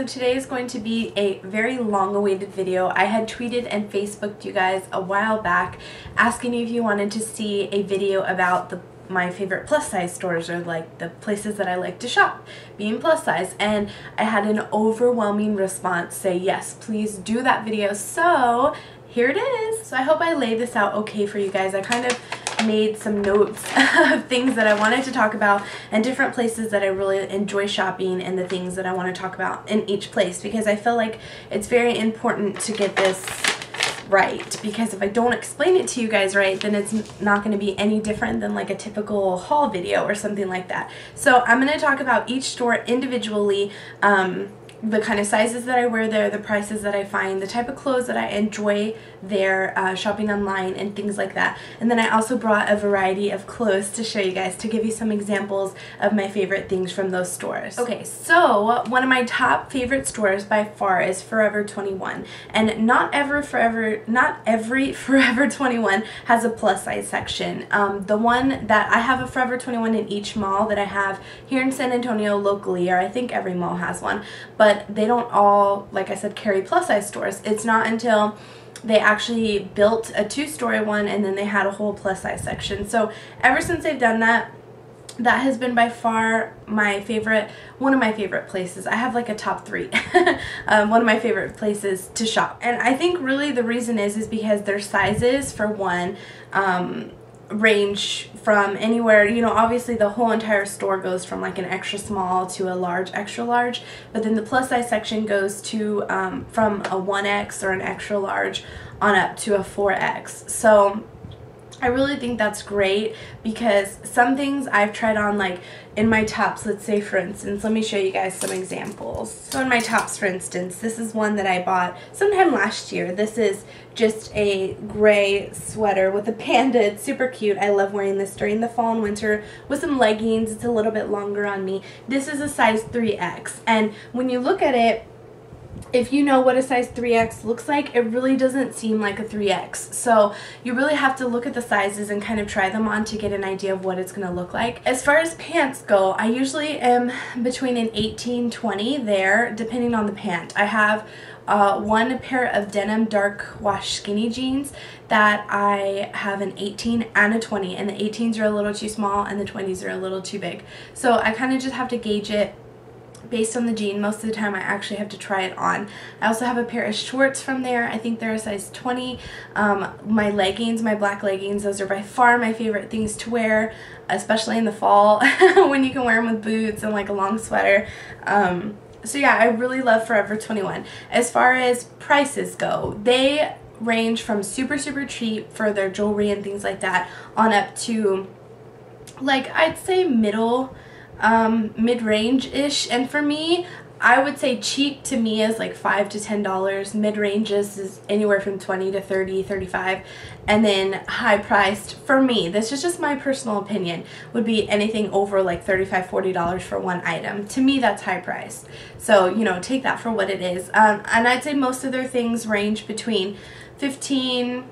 today is going to be a very long-awaited video. I had tweeted and Facebooked you guys a while back asking if you wanted to see a video about my favorite plus size stores, or like the places that I like to shop being plus size, and I had an overwhelming response say yes, please do that video. So here it is. So I hope I laid this out okay for you guys. I kind of made some notes of things that I wanted to talk about and different places that I really enjoy shopping and the things that I want to talk about in each place, because I feel like it's very important to get this right, because if I don't explain it to you guys right, then it's not going to be any different than like a typical haul video or something like that. So I'm going to talk about each store individually, the kind of sizes that I wear there, the prices that I find, the type of clothes that I enjoy there, shopping online and things like that. And then I also brought a variety of clothes to show you guys, to give you some examples of my favorite things from those stores. Okay, so one of my top favorite stores by far is Forever 21, and not every Forever 21 has a plus size section. The one that I have a Forever 21 in each mall that I have here in San Antonio locally, or I think every mall has one, but they don't all, like I said, carry plus size stores. It's not until they actually built a two-story one and then they had a whole plus size section. So ever since they've done that, that has been by far my favorite, one of my favorite places. I have like a top three. One of my favorite places to shop. And I think really the reason is because their sizes, for one, range from anywhere, you know, obviously the whole entire store goes from like an extra small to a large, extra large, but then the plus size section goes to from a 1X or an extra large on up to a 4X. So I really think that's great, because some things I've tried on, like in my tops, let's say for instance, let me show you guys some examples. So in my tops, for instance, this is one that I bought sometime last year. This is just a gray sweater with a panda. It's super cute. I love wearing this during the fall and winter with some leggings. It's a little bit longer on me. This is a size 3X, and when you look at it, if you know what a size 3X looks like, it really doesn't seem like a 3X. So you really have to look at the sizes and kind of try them on to get an idea of what it's going to look like. As far as pants go, I usually am between an 18-20 there, depending on the pant. I have one pair of denim dark wash skinny jeans that I have an 18 and a 20, and the 18s are a little too small and the 20s are a little too big. So I kind of just have to gauge it based on the jean. Most of the time I actually have to try it on. I also have a pair of shorts from there. I think they're a size 20. My leggings, my black leggings, those are by far my favorite things to wear, especially in the fall when you can wear them with boots and like a long sweater. So yeah, I really love Forever 21. As far as prices go, they range from super cheap for their jewelry and things like that on up to, like, I'd say mid-range-ish. And for me, I would say cheap to me is like $5 to $10. Mid-range is anywhere from $20 to $30, $35. And then high-priced, for me, this is just my personal opinion, would be anything over like $35, $40 for one item. To me, that's high-priced. So, you know, take that for what it is. And I'd say most of their things range between $15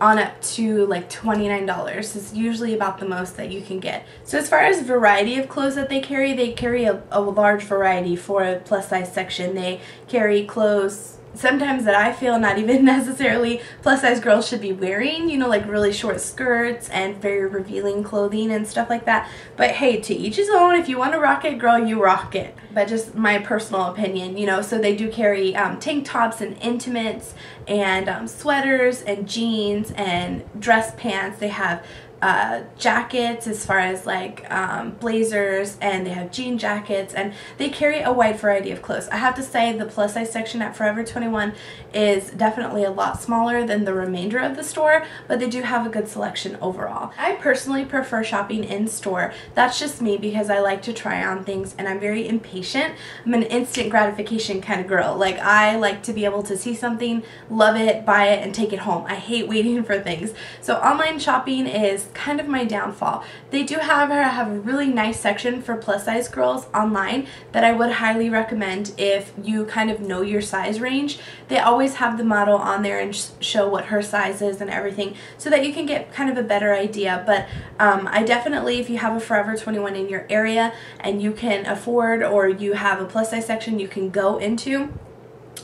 on up to like $29 is usually about the most that you can get. So as far as variety of clothes that they carry a large variety for a plus size section. They carry clothes sometimes that I feel not even necessarily plus size girls should be wearing, you know, like really short skirts and very revealing clothing and stuff like that. But hey, to each his own. If you want to rock it, girl, you rock it. But just my personal opinion, you know. So they do carry tank tops and intimates and sweaters and jeans and dress pants. They have jackets, as far as like blazers, and they have jean jackets, and they carry a wide variety of clothes. I have to say the plus size section at Forever 21 is definitely a lot smaller than the remainder of the store, but they do have a good selection overall. I personally prefer shopping in store. That's just me, because I like to try on things and I'm very impatient. I'm an instant gratification kind of girl. Like, I like to be able to see something, love it, buy it, and take it home. I hate waiting for things. So online shopping is kind of my downfall. They do, however, have a really nice section for plus size girls online that I would highly recommend if you kind of know your size range. They always have the model on there and show what her size is and everything, so that you can get kind of a better idea. But I definitely, if you have a Forever 21 in your area and you can afford, or you have a plus size section you can go into,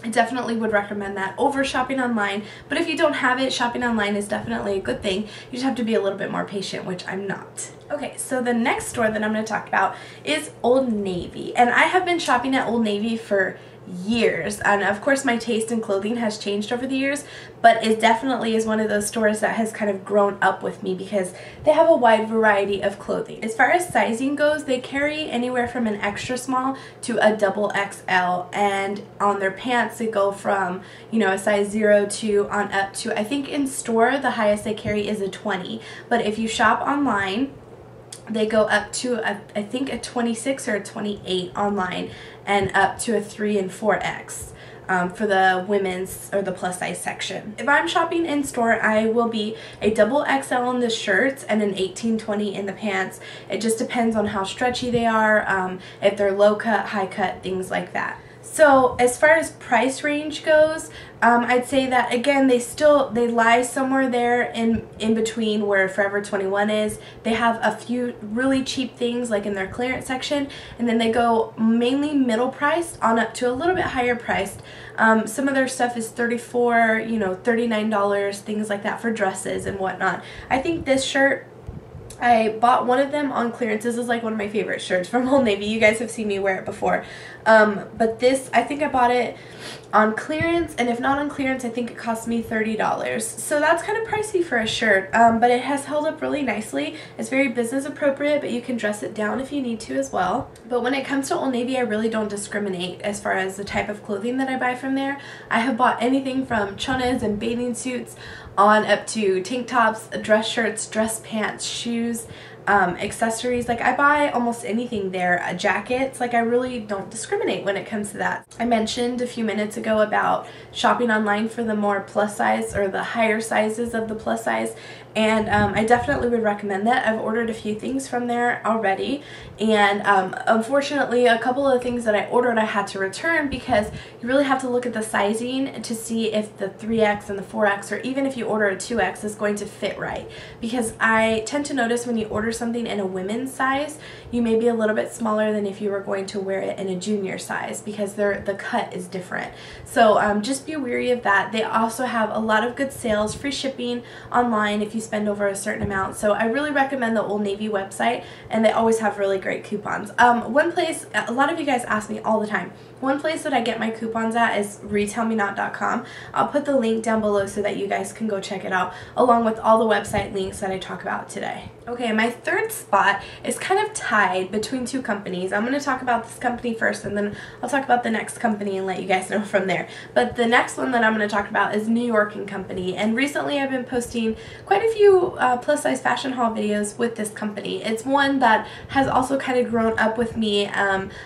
I definitely would recommend that over shopping online. But if you don't have it, shopping online is definitely a good thing. You just have to be a little bit more patient, which I'm not. Okay, so the next store that I'm going to talk about is Old Navy. And I have been shopping at Old Navy for years, and of course my taste in clothing has changed over the years, but it definitely is one of those stores that has kind of grown up with me because they have a wide variety of clothing. As far as sizing goes, they carry anywhere from an extra small to a double XL, and on their pants they go from, you know, a size 0 to on up to, I think in store the highest they carry is a 20, but if you shop online they go up to I think a 26 or a 28 online, and up to a 3 and 4X for the women's or the plus size section. If I'm shopping in store, I will be a double XL in the shirts and an 18-20 in the pants. It just depends on how stretchy they are, if they're low cut, high cut, things like that. So as far as price range goes, I'd say that again they lie somewhere there in between where Forever 21 is. They have a few really cheap things like in their clearance section, and then they go mainly middle priced on up to a little bit higher priced. Some of their stuff is $34, you know, $39, things like that for dresses and whatnot. I think this shirt, I bought one of them on clearance. This is like one of my favorite shirts from Old Navy. You guys have seen me wear it before. But this, I think I bought it on clearance, and if not on clearance, I think it cost me $30. So that's kind of pricey for a shirt, but it has held up really nicely. It's very business appropriate, but you can dress it down if you need to as well. But when it comes to Old Navy, I really don't discriminate as far as the type of clothing that I buy from there. I have bought anything from chonas and bathing suits on up to tank tops, dress shirts, dress pants, shoes, accessories. Like I buy almost anything there, jackets. Like I really don't discriminate when it comes to that. I mentioned a few minutes ago about shopping online for the more plus size or the higher sizes of the plus size, and I definitely would recommend that. I've ordered a few things from there already, and unfortunately a couple of the things that I ordered I had to return because you really have to look at the sizing to see if the 3X and the 4X, or even if you order a 2X, is going to fit right. Because I tend to notice when you order something in a women's size, you may be a little bit smaller than if you were going to wear it in a junior size because the cut is different. So just be wary of that. They also have a lot of good sales, free shipping online if you spend over a certain amount. So I really recommend the Old Navy website, and they always have really great coupons. One place, a lot of you guys ask me all the time, one place that I get my coupons at is retailmenot.com. I'll put the link down below so that you guys can go check it out, along with all the website links that I talk about today. Okay, my third spot is kind of tied between two companies. I'm going to talk about this company first, and then I'll talk about the next company and let you guys know from there. But the next one that I'm going to talk about is New York & Company, and recently I've been posting quite a few plus size fashion haul videos with this company. It's one that has also kind of grown up with me.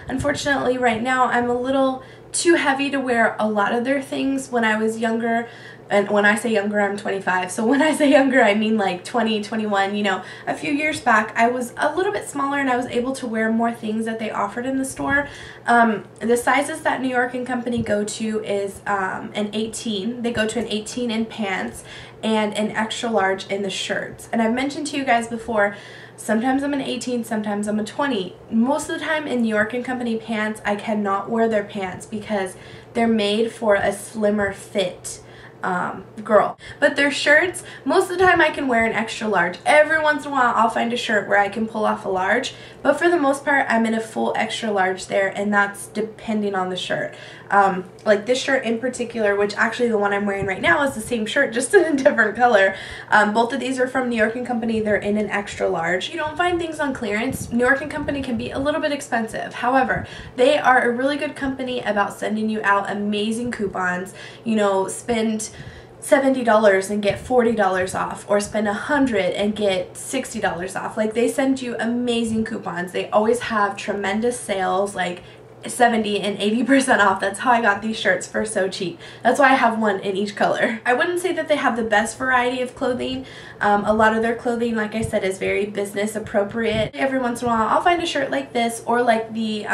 Unfortunately right now I'm a little too heavy to wear a lot of their things. When I was younger, and when I say younger, I'm 25, so when I say younger, I mean like 20, 21, you know, a few years back, I was a little bit smaller and I was able to wear more things that they offered in the store. The sizes that New York & Company go to is an 18. They go to an 18 in pants and an extra large in the shirts. And I've mentioned to you guys before, sometimes I'm an 18, sometimes I'm a 20. Most of the time in New York & Company pants, I cannot wear their pants because they're made for a slimmer fit girl. But their shirts, most of the time I can wear an extra large. Every once in a while I'll find a shirt where I can pull off a large, but for the most part I'm in a full extra large there, and that's depending on the shirt. Like this shirt in particular, which actually the one I'm wearing right now is the same shirt, just in a different color. Both of these are from New York & Company. They're in an extra large. You don't find things on clearance. New York & Company can be a little bit expensive. However, they are a really good company about sending you out amazing coupons. You know, spend $70 and get $40 off, or spend $100 and get $60 off. Like, they send you amazing coupons. They always have tremendous sales, like 70 and 80% off. That's how I got these shirts for so cheap. That's why I have one in each color. I wouldn't say that they have the best variety of clothing. A lot of their clothing, like I said, is very business appropriate. Every once in a while I'll find a shirt like this, or like the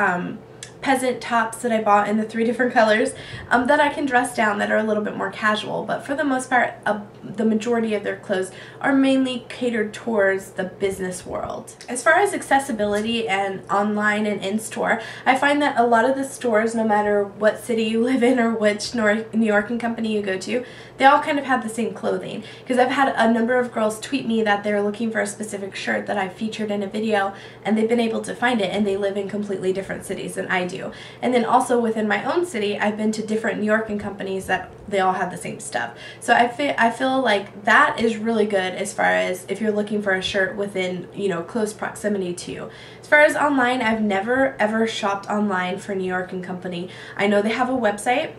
peasant tops that I bought in the 3 different colors that I can dress down that are a little bit more casual, but for the most part the majority of their clothes are mainly catered towards the business world. As far as accessibility and online and in-store, I find that a lot of the stores, no matter what city you live in or which New York company you go to, they all kind of have the same clothing, because I've had a number of girls tweet me that they're looking for a specific shirt that I featured in a video and they've been able to find it, and they live in completely different cities than I do. And then also within my own city, I've been to different New York companies that they all have the same stuff. So I feel like that is really good as far as if you're looking for a shirt within, you know, close proximity to you. As far as online, I've never ever shopped online for New York company. I know they have a website,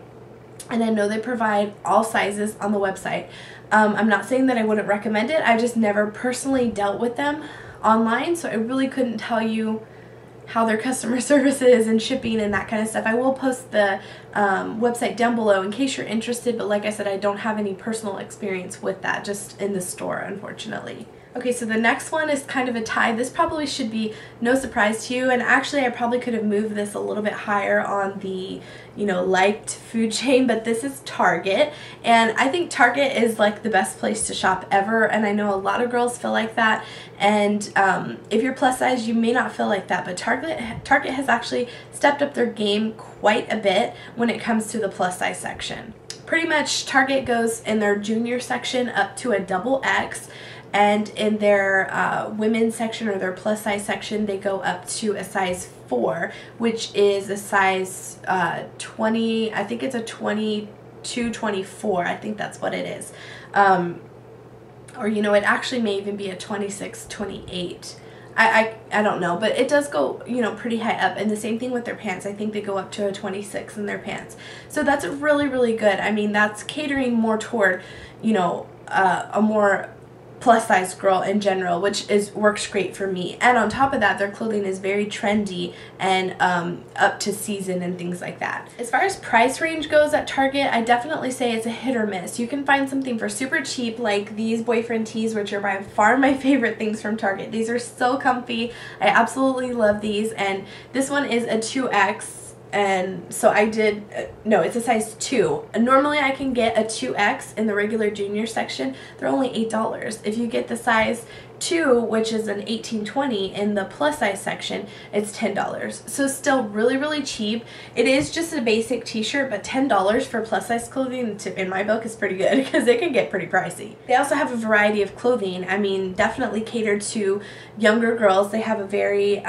and I know they provide all sizes on the website. I'm not saying that I wouldn't recommend it. I've just never personally dealt with them online, so I really couldn't tell you how their customer service is and shipping and that kind of stuff. I will post the website down below in case you're interested, but like I said, I don't have any personal experience with that, just in the store, unfortunately. Okay, so the next one is kind of a tie. This probably should be no surprise to you, and actually I probably could have moved this a little bit higher on the, you know, liked food chain, but this is Target, and I think Target is like the best place to shop ever, and I know a lot of girls feel like that, and if you're plus size, you may not feel like that, but Target has actually stepped up their game quite a bit when it comes to the plus size section. Pretty much Target goes in their junior section up to a XX, and in their women's section or their plus size section, they go up to a size 4, which is a size 20, I think it's a 22, 24, I think that's what it is. Or, you know, it actually may even be a 26, 28. I don't know, but it does go, you know, pretty high up. And the same thing with their pants. I think they go up to a 26 in their pants. So that's really, really good. I mean, that's catering more toward, you know, a more plus size girl in general, which works great for me. And on top of that, their clothing is very trendy and up to season and things like that. As far as price range goes at Target, I definitely say it's a hit or miss. You can find something for super cheap, like these boyfriend tees, which are by far my favorite things from Target. These are so comfy. I absolutely love these, and this one is a 2X. And so I did, no, it's a size 2. Normally I can get a 2X in the regular junior section. They're only $8. If you get the size 2, which is an 18-20 in the plus size section, it's $10. So still really, really cheap. It is just a basic t-shirt, but $10 for plus size clothing in my book is pretty good, because it can get pretty pricey. They also have a variety of clothing. I mean, definitely catered to younger girls. They have a very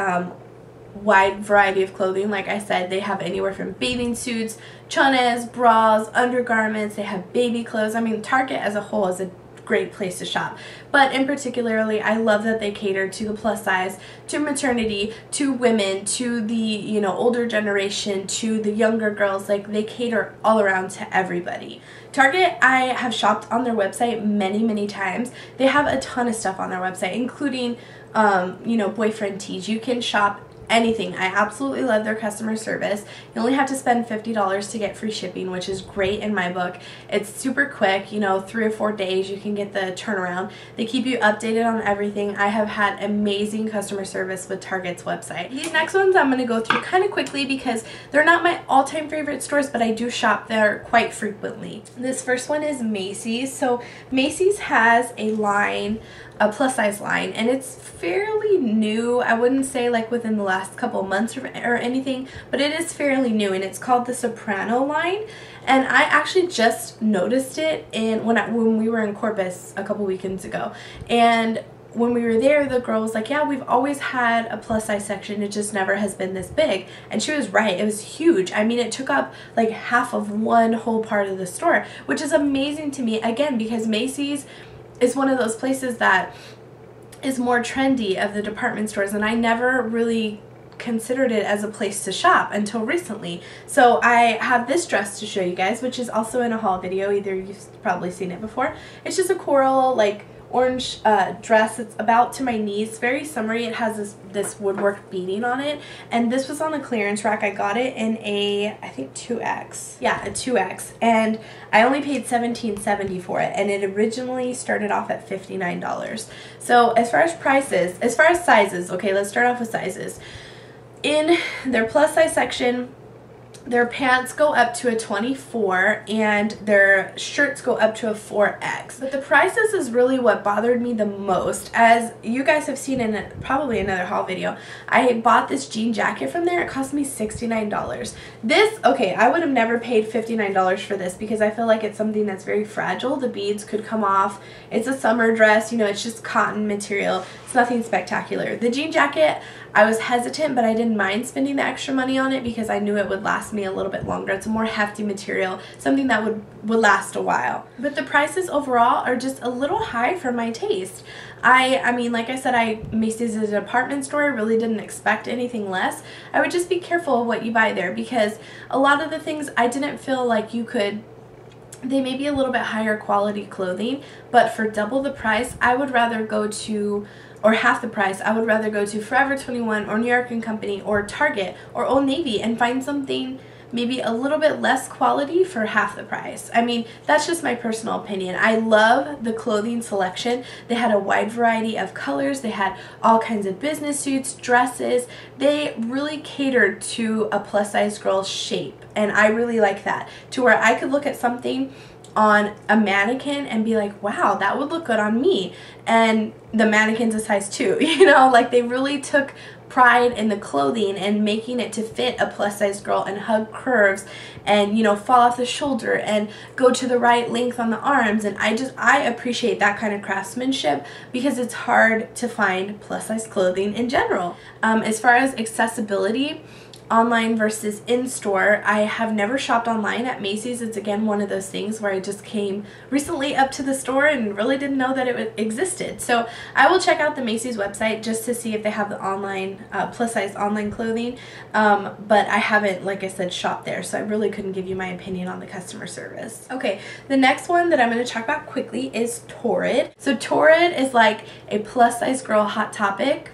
wide variety of clothing. Like I said, they have anywhere from bathing suits, chunnas, bras, undergarments. They have baby clothes. I mean, Target as a whole is a great place to shop, but in particularly I love that they cater to the plus size, to maternity, to women, to the, you know, older generation, to the younger girls. Like, they cater all around to everybody. Target, I have shopped on their website many times. They have a ton of stuff on their website, including you know, boyfriend tees. You can shop anything. I absolutely love their customer service. You only have to spend $50 to get free shipping, which is great in my book. It's super quick, you know, 3 or 4 days you can get the turnaround. They keep you updated on everything. I have had amazing customer service with Target's website. These next ones I'm going to go through kind of quickly because they're not my all-time favorite stores, but I do shop there quite frequently. This first one is Macy's. So Macy's has a line, a plus size line, and it's fairly new. I wouldn't say like within the last couple months or anything, but it is fairly new, and it's called the Soprano line. And I actually just noticed it when we were in Corpus a couple weekends ago, and when we were there, the girl was like, yeah, we've always had a plus size section, it just never has been this big. And she was right, it was huge. I mean, it took up like half of one whole part of the store, which is amazing to me, again, because Macy's is one of those places that is more trendy of the department stores, and I never really considered it as a place to shop until recently. So I have this dress to show you guys, which is also in a haul video. Either you've probably seen it before. It's just a coral, like, orange dress. It's about to my knees, very summery. It has this woodwork beading on it, and this was on the clearance rack. I got it in a, I think, 2X. Yeah, a 2X, and I only paid $17.70 for it, and it originally started off at $59. So as far as prices, as far as sizes, okay, let's start off with sizes. in their plus size section, their pants go up to a 24 and their shirts go up to a 4X. But the prices is really what bothered me the most. As you guys have seen in probably another haul video, I bought this jean jacket from there. It cost me $69. This, okay, I would have never paid $59 for this because I feel like it's something that's very fragile. The beads could come off. It's a summer dress, you know, it's just cotton material. It's nothing spectacular. The jean jacket, I was hesitant, but I didn't mind spending the extra money on it because I knew it would last me a little bit longer. It's a more hefty material, something that would last a while. But the prices overall are just a little high for my taste. I mean, like I said, Macy's is a department store. I really didn't expect anything less. I would just be careful of what you buy there because a lot of the things I didn't feel like you could. They may be a little bit higher quality clothing, but for double the price, I would rather go to, or half the price, I would rather go to Forever 21 or New York & Company or Target or Old Navy and find something maybe a little bit less quality for half the price. I mean, that's just my personal opinion. I love the clothing selection. They had a wide variety of colors. They had all kinds of business suits, dresses. They really catered to a plus size girl's shape, and I really like that, to where I could look at something on a mannequin and be like, wow, that would look good on me, and the mannequin's a size 2, you know, like they really took pride in the clothing and making it to fit a plus size girl and hug curves and, you know, fall off the shoulder and go to the right length on the arms. And I appreciate that kind of craftsmanship because it's hard to find plus size clothing in general. As far as accessibility, online versus in-store, I have never shopped online at Macy's. It's again one of those things where I just came recently up to the store and really didn't know that it existed. So I will check out the Macy's website just to see if they have the online plus size online clothing, but I haven't, like I said, shopped there, so I really couldn't give you my opinion on the customer service. Okay, the next one that I'm going to talk about quickly is Torrid. So Torrid is like a plus size girl Hot Topic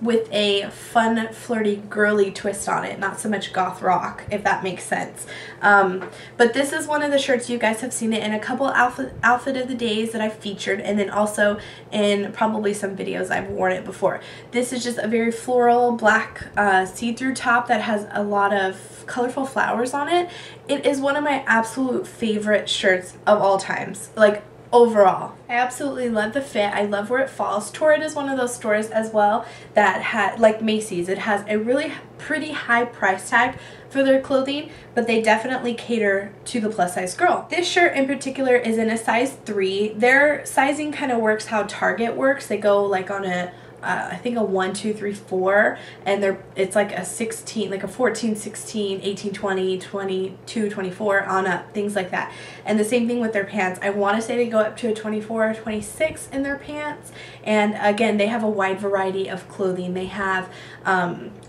with a fun, flirty, girly twist on it, not so much goth rock, if that makes sense. But this is one of the shirts, you guys have seen it in a couple outfit of the days that I've featured, and then also in probably some videos I've worn it before. This is just a very floral black see-through top that has a lot of colorful flowers on it. It is one of my absolute favorite shirts of all times, like overall. I absolutely love the fit. I love where it falls. Torrid is one of those stores as well that had, like Macy's, it has a really pretty high price tag for their clothing, but they definitely cater to the plus size girl. This shirt in particular is in a size 3. Their sizing kind of works how Target works. They go like on a I think a 1, 2, 3, 4, and it's like a 16, like a 14, 16, 18, 20, 22, 24 on up, things like that. And the same thing with their pants. I want to say they go up to a 24 or 26 in their pants. And again, they have a wide variety of clothing. They have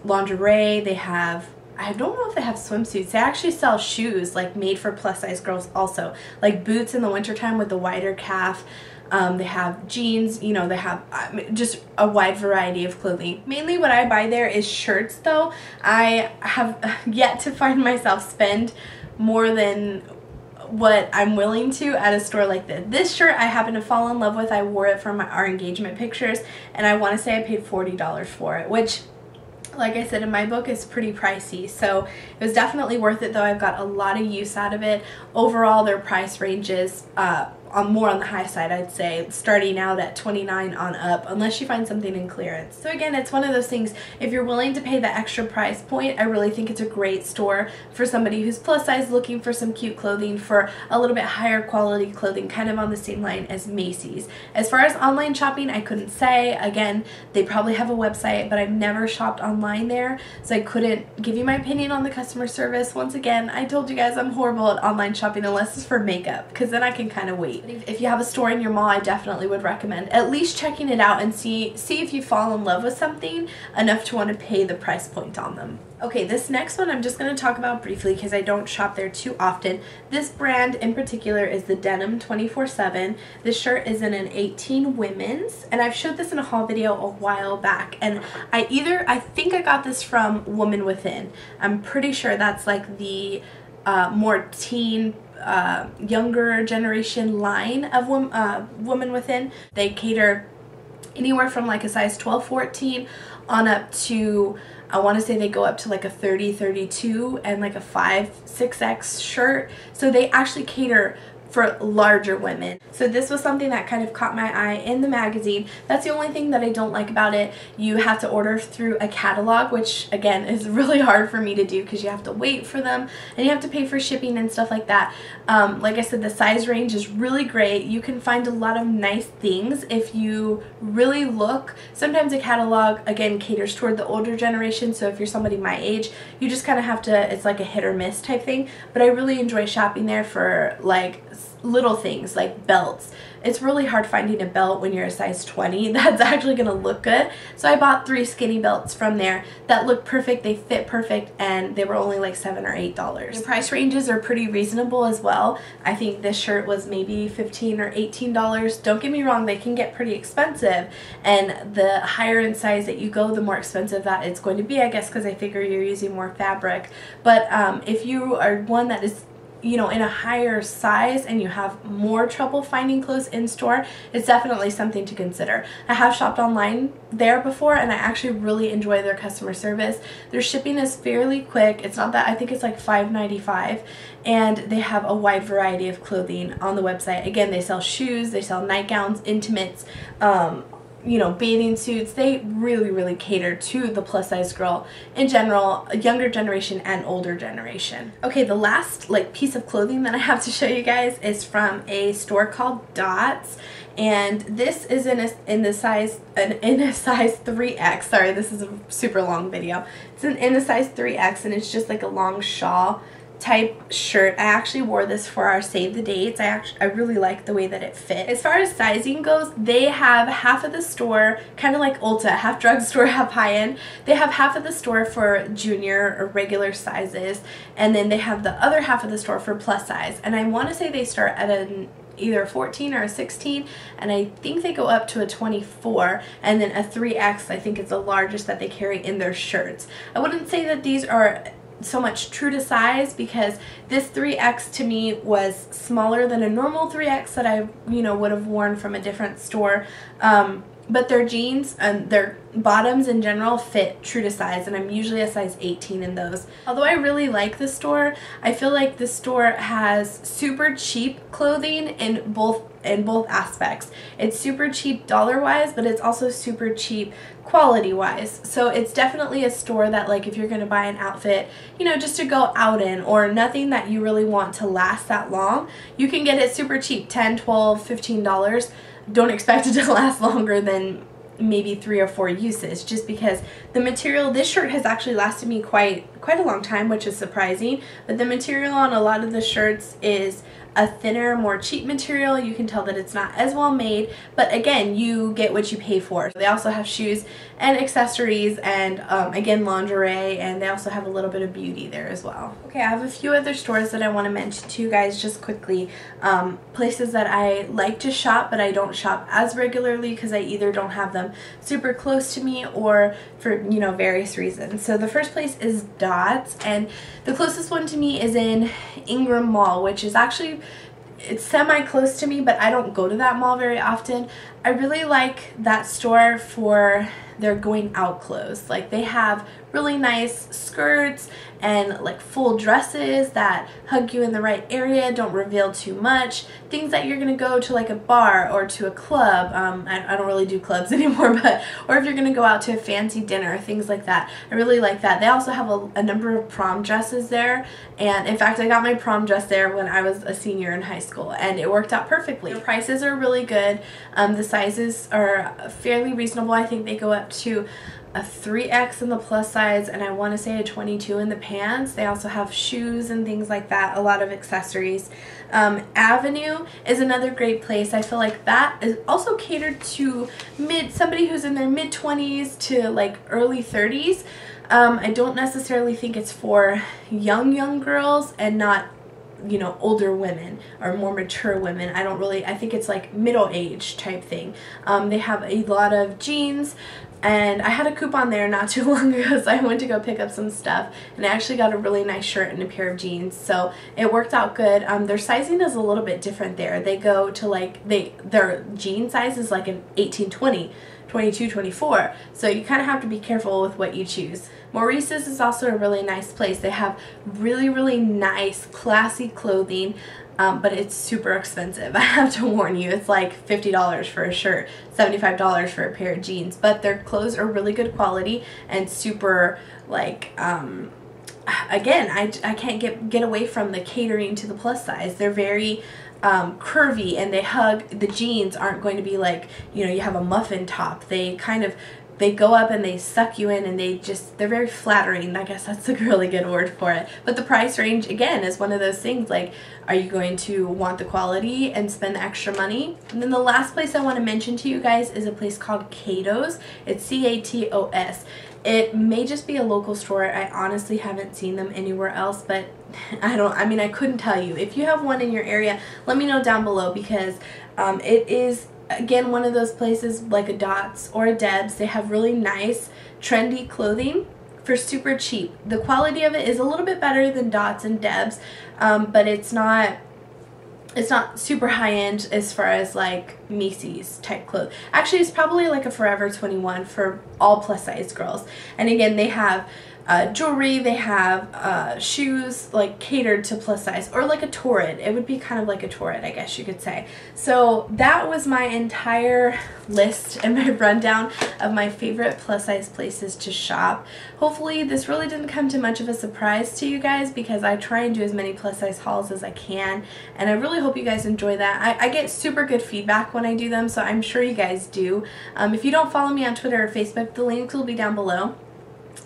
lingerie, they have, I don't know if they have swimsuits. They actually sell shoes like made for plus size girls also, like boots in the wintertime with the wider calf. They have jeans, you know, they have just a wide variety of clothing. Mainly what I buy there is shirts though. I have yet to find myself spend more than what I'm willing to at a store like this. This shirt I happen to fall in love with. I wore it for our engagement pictures, and I want to say I paid $40 for it, which, like I said, in my book is pretty pricey. So it was definitely worth it though. I've got a lot of use out of it. Overall, their price ranges more on the high side, I'd say, starting out at $29 on up, unless you find something in clearance. So again, it's one of those things, if you're willing to pay the extra price point, I really think it's a great store for somebody who's plus size looking for some cute clothing for a little bit higher quality clothing, kind of on the same line as Macy's. As far as online shopping, I couldn't say. Again, they probably have a website, but I've never shopped online there, so I couldn't give you my opinion on the customer service. Once again, I told you guys I'm horrible at online shopping unless it's for makeup, because then I can kind of wait. If you have a store in your mall, I definitely would recommend at least checking it out and see if you fall in love with something enough to want to pay the price point on them. Okay, this next one I'm just going to talk about briefly because I don't shop there too often. This brand in particular is the Denim 24/7. This shirt is in an 18 women's, and I've showed this in a haul video a while back, and I think I got this from Woman Within. I'm pretty sure that's like the more teen, younger generation line of Woman Within. They cater anywhere from like a size 12, 14 on up to, I want to say they go up to like a 30, 32 and like a 5, 6X shirt. So they actually cater for larger women. So this was something that kind of caught my eye in the magazine. That's the only thing that I don't like about it. You have to order through a catalog, which again is really hard for me to do because you have to wait for them and you have to pay for shipping and stuff like that. Like I said, the size range is really great. You can find a lot of nice things if you really look. Sometimes a catalog, again, caters toward the older generation, so if you're somebody my age, you just kind of have to, it's like a hit or miss type thing. But I really enjoy shopping there for like little things like belts. It's really hard finding a belt when you're a size 20 that's actually going to look good. So I bought 3 skinny belts from there that look perfect, they fit perfect, and they were only like $7 or $8. The price ranges are pretty reasonable as well. I think this shirt was maybe $15 or $18. Don't get me wrong, they can get pretty expensive, and the higher in size that you go, the more expensive that it's going to be, I guess, because I figure you're using more fabric. But if you are one that is, you know, in a higher size and you have more trouble finding clothes in store, it's definitely something to consider. I have shopped online there before and I actually really enjoy their customer service. Their shipping is fairly quick. It's not that, I think it's like $5.95, and they have a wide variety of clothing on the website. Again, they sell shoes, they sell nightgowns, intimates, you know, bathing suits. They really cater to the plus size girl in general, a younger generation and older generation. Okay, the last like piece of clothing that I have to show you guys is from a store called Dots, and this is in a size 3X. Sorry, this is a super long video. It's in a size 3X, and it's just like a long shawl type shirt. I actually wore this for our save the dates. I really like the way that it fit. As far as sizing goes, they have half of the store, kind of like Ulta, half drugstore, half high-end. They have half of the store for junior or regular sizes, and then they have the other half of the store for plus size. And I want to say they start at either a 14 or a 16, and I think they go up to a 24, and then a 3X I think is the largest that they carry in their shirts. I wouldn't say that these are so much true to size, because this 3X to me was smaller than a normal 3X that I, you know, would have worn from a different store. But their jeans and their bottoms in general fit true to size, and I'm usually a size 18 in those. Although I really like the store, I feel like the store has super cheap clothing in both aspects. It's super cheap dollar-wise, but it's also super cheap quality-wise. So it's definitely a store that, like, if you're going to buy an outfit, you know, just to go out in, or nothing that you really want to last that long, you can get it super cheap, $10, $12, $15. Don't expect it to last longer than maybe 3 or 4 uses, just because the material, this shirt has actually lasted me quite a long time, which is surprising. But the material on a lot of the shirts is a thinner, more cheap material. You can tell that it's not as well made, but again, you get what you pay for. They also have shoes and accessories and again, lingerie, and they also have a little bit of beauty there as well. Okay, I have a few other stores that I want to mention to you guys just quickly. Places that I like to shop, but I don't shop as regularly because I either don't have them super close to me or for, you know, various reasons. So the first place is Dots, and the closest one to me is in Ingram Mall, which is actually, it's semi-close to me, but I don't go to that mall very often. I really like that store for their going out clothes. Like, they have really nice skirts and like full dresses that hug you in the right area, don't reveal too much, things that you're gonna go to like a bar or to a club. I don't really do clubs anymore, but or if you're gonna go out to a fancy dinner, things like that. I really like that. They also have a number of prom dresses there, and in fact I got my prom dress there when I was a senior in high school, and it worked out perfectly. The prices are really good. The sizes are fairly reasonable. I think they go up to a 3X in the plus size, and I want to say a 22 in the pants. They also have shoes and things like that, a lot of accessories. Avenue is another great place. I feel like that is also catered to somebody who's in their mid-20s to like early 30s. I don't necessarily think it's for young girls, and not you know, older women or more mature women. I think it's like middle age type thing. They have a lot of jeans, and I had a coupon there not too long ago, so I went to go pick up some stuff, and I actually got a really nice shirt and a pair of jeans, so it worked out good. Their sizing is a little bit different there. They go to like, their jean size is like an 18, 20, 22, 24, so you kind of have to be careful with what you choose. Maurices is also a really nice place. They have really, really nice, classy clothing, but it's super expensive. I have to warn you, it's like $50 for a shirt, $75 for a pair of jeans, but their clothes are really good quality and super, like, again, I can't get away from the catering to the plus size. They're very curvy, and they hug. The jeans aren't going to be like, you know, you have a muffin top. They go up and they suck you in, and they're very flattering. I guess that's a really good word for it. But the price range, again, is one of those things, like, are you going to want the quality and spend the extra money? And then the last place I want to mention to you guys is a place called Cato's. It's C-A-T-O-S. It may just be a local store. I honestly haven't seen them anywhere else, but I couldn't tell you. If you have one in your area, let me know down below, because it is, again, one of those places like a DOTS or a DEBS. They have really nice, trendy clothing for super cheap. The quality of it is a little bit better than DOTS and DEBS, but it's not super high-end as far as like Macy's type clothes. Actually, it's probably like a Forever 21 for all plus-size girls. And again, they have jewelry, they have shoes like catered to plus size, or like a Torrid. It would be kind of like a Torrid, I guess you could say. So that was my entire list and my rundown of my favorite plus size places to shop. Hopefully this really didn't come to much of a surprise to you guys, because I try and do as many plus size hauls as I can, and I really hope you guys enjoy that. I get super good feedback when I do them, so I'm sure you guys do. If you don't follow me on Twitter or Facebook, the links will be down below.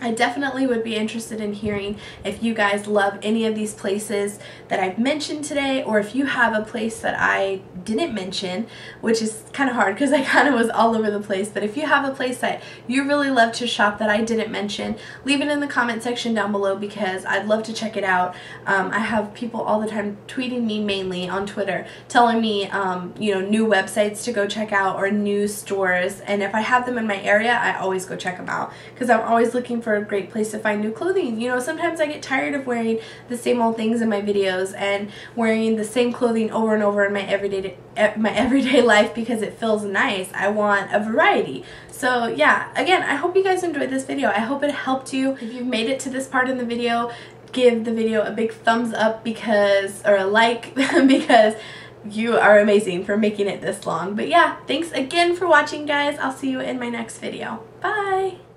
I definitely would be interested in hearing if you guys love any of these places that I've mentioned today, or if you have a place that I didn't mention, which is kind of hard because I kind of was all over the place. But if you have a place that you really love to shop that I didn't mention, leave it in the comment section down below, because I'd love to check it out. I have people all the time tweeting me, mainly on Twitter, telling me you know, new websites to go check out or new stores, and if I have them in my area, I always go check them out, because I'm always looking for a great place to find new clothing. You know, sometimes I get tired of wearing the same old things in my videos and wearing the same clothing over and over in my everyday life because it feels nice. I want a variety. So yeah, again, I hope you guys enjoyed this video. I hope it helped you. If you've made it to this part in the video, give the video a big thumbs up, or a like, because you are amazing for making it this long. But yeah, thanks again for watching, guys. I'll see you in my next video. Bye!